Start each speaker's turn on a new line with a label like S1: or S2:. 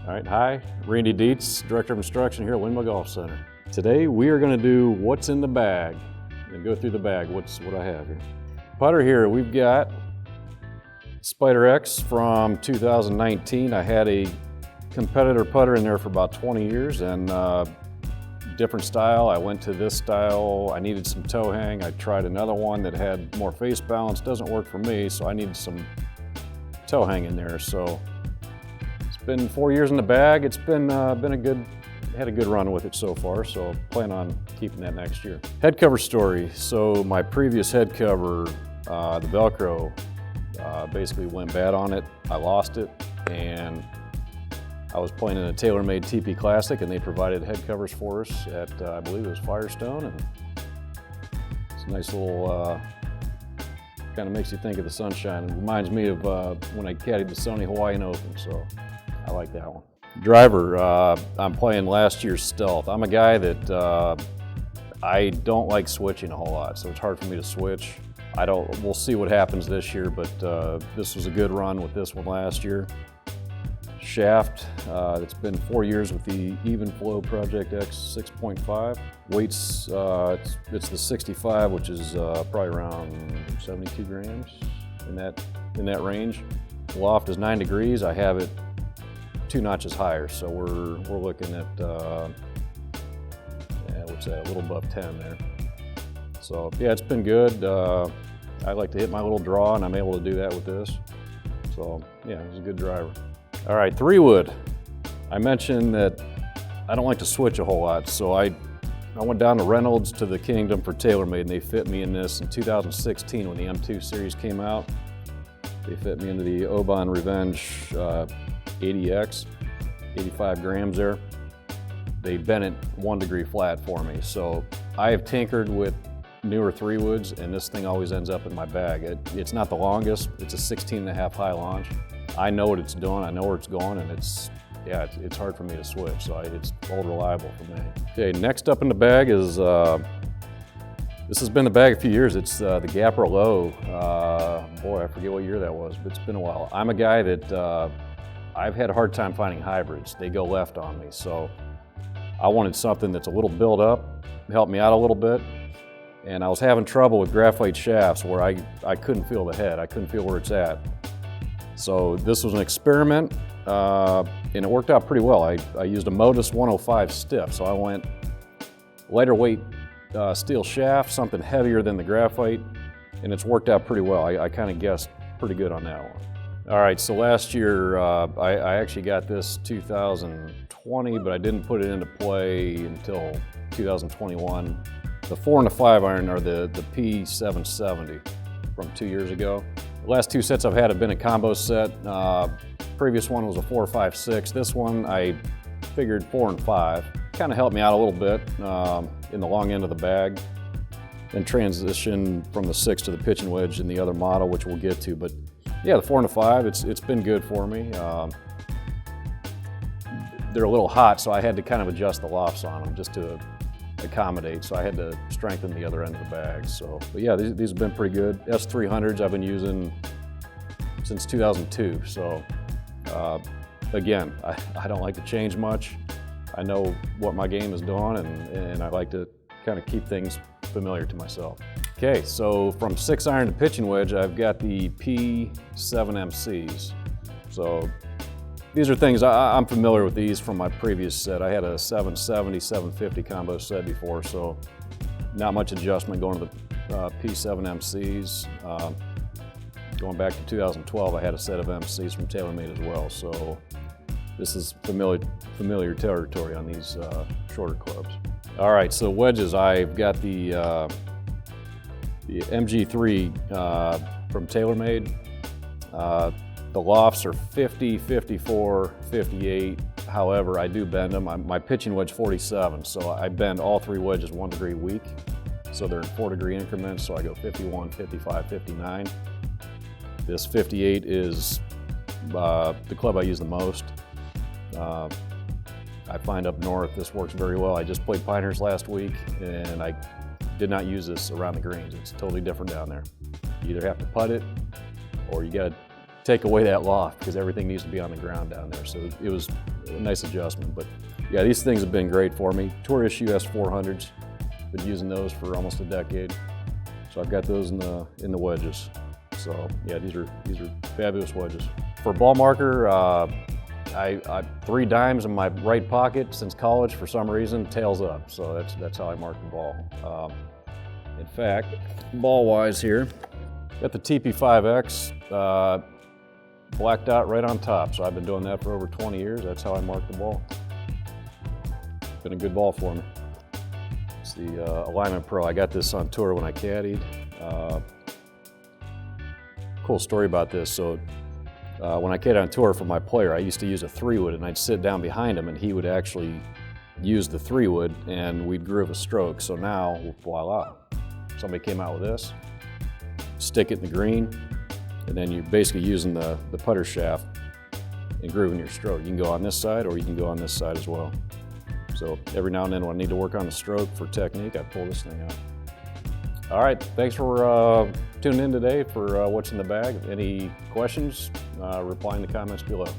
S1: All right, hi, Randy Dietz, Director of Instruction here at Windmill Golf Center. Today we are going to do what's in the bag and go through the bag. What I have here. Putter here, we've got Spider X from 2019. I had a competitor putter in there for about 20 years and different style. I went to this style. I needed some toe hang. I tried another one that had more face balance. Doesn't work for me, so I needed some toe hang in there. So it's been 4 years in the bag. It's been had a good run with it so far, so plan on keeping that next year. Head cover story. So my previous head cover, the Velcro, basically went bad on it. I lost it, and I was playing in a TaylorMade TP Classic, and they provided head covers for us at, I believe it was Firestone, and it's a nice little, kind of makes you think of the sunshine. It reminds me of when I caddied the Sony Hawaiian Open, so I like that one. Driver, I'm playing last year's Stealth. I'm a guy that I don't like switching a whole lot, so it's hard for me to switch. We'll see what happens this year, but this was a good run with this one last year. Shaft, it's been 4 years with the Even Flow Project X 6.5. Weights, it's the 65, which is probably around 72 grams in that range. Loft is 9 degrees. I have it 2 notches higher, so we're looking at what's that, a little above 10 there. So yeah, it's been good. I like to hit my little draw, and I'm able to do that with this. So yeah, it's a good driver. All right, 3-wood. I mentioned that I don't like to switch a whole lot, so I went down to Reynolds to the Kingdom for TaylorMade, and they fit me in this in 2016 when the M2 series came out. They fit me into the Oban Revenge 80X, 85 grams there. They bent it 1 degree flat for me, so I have tinkered with newer 3-woods, and this thing always ends up in my bag. It's not the longest. It's a 16.5 high launch. I know what it's doing. I know where it's going, and it's hard for me to switch, so it's old reliable for me. Okay, next up in the bag is this has been the bag a few years. It's the Gapper Low. Boy, I forget what year that was, but it's been a while. I'm a guy that I've had a hard time finding hybrids. They go left on me, so I wanted something that's a little built up, help me out a little bit. And I was having trouble with graphite shafts where I couldn't feel the head. I couldn't feel where it's at. So this was an experiment, and it worked out pretty well. I used a Modus 105 stiff, so I went lighter weight steel shaft, something heavier than the graphite, and it's worked out pretty well. I kind of guessed pretty good on that one. All right, so last year I actually got this 2020, but I didn't put it into play until 2021. The 4 and the 5 iron are the P770 from 2 years ago. The last 2 sets I've had have been a combo set. Previous one was a 4-5-6. This one I figured 4 and 5. Kind of helped me out a little bit in the long end of the bag. Then transition from the 6 to the pitching wedge in the other model, which we'll get to. But yeah, the 4 and the 5, it's been good for me. They're a little hot, so I had to kind of adjust the lofts on them just to accommodate, so I had to strengthen the other end of the bag. So, but yeah, these have been pretty good. S300s I've been using since 2002. So again, I don't like to change much. I know what my game is doing, and I like to kind of keep things familiar to myself. Okay, so from 6 iron to pitching wedge, I've got the P7MCs. So these are things, I'm familiar with these from my previous set. I had a 770, 750 combo set before, so not much adjustment going to the P7MCs. Going back to 2012, I had a set of MCs from TaylorMade as well, so this is familiar territory on these shorter clubs. All right, so wedges, I've got the MG3 from TaylorMade. The lofts are 50, 54, 58. However, I do bend them. My pitching wedge 47, so I bend all 3 wedges 1 degree weak. So they're in 4 degree increments, so I go 51, 55, 59. This 58 is the club I use the most. I find up north this works very well. I just played Pinehurst last week, and I did not use this around the greens. It's totally different down there. You either have to putt it, or you got to take away that loft because everything needs to be on the ground down there. So it was a nice adjustment. But yeah, these things have been great for me. Tourist US 400s, been using those for almost a decade. So I've got those in the wedges. So yeah, these are fabulous wedges. For ball marker, I 3 dimes in my right pocket since college for some reason, tails up. So that's how I mark the ball. In fact, ball-wise here, got the TP5X blacked out right on top. So I've been doing that for over 20 years. That's how I mark the ball. Been a good ball for me. It's the Alignment Pro. I got this on tour when I caddied. Cool story about this. So when I caddied on tour for my player, I used to use a 3-wood, and I'd sit down behind him and he would actually use the 3-wood and we'd groove a stroke. So now, voila, somebody came out with this, stick it in the green, and then you're basically using the putter shaft and grooving your stroke. You can go on this side or you can go on this side as well. So every now and then when I need to work on the stroke for technique, I pull this thing out. All right, thanks for tuning in today for What's in the Bag. Any questions, reply in the comments below.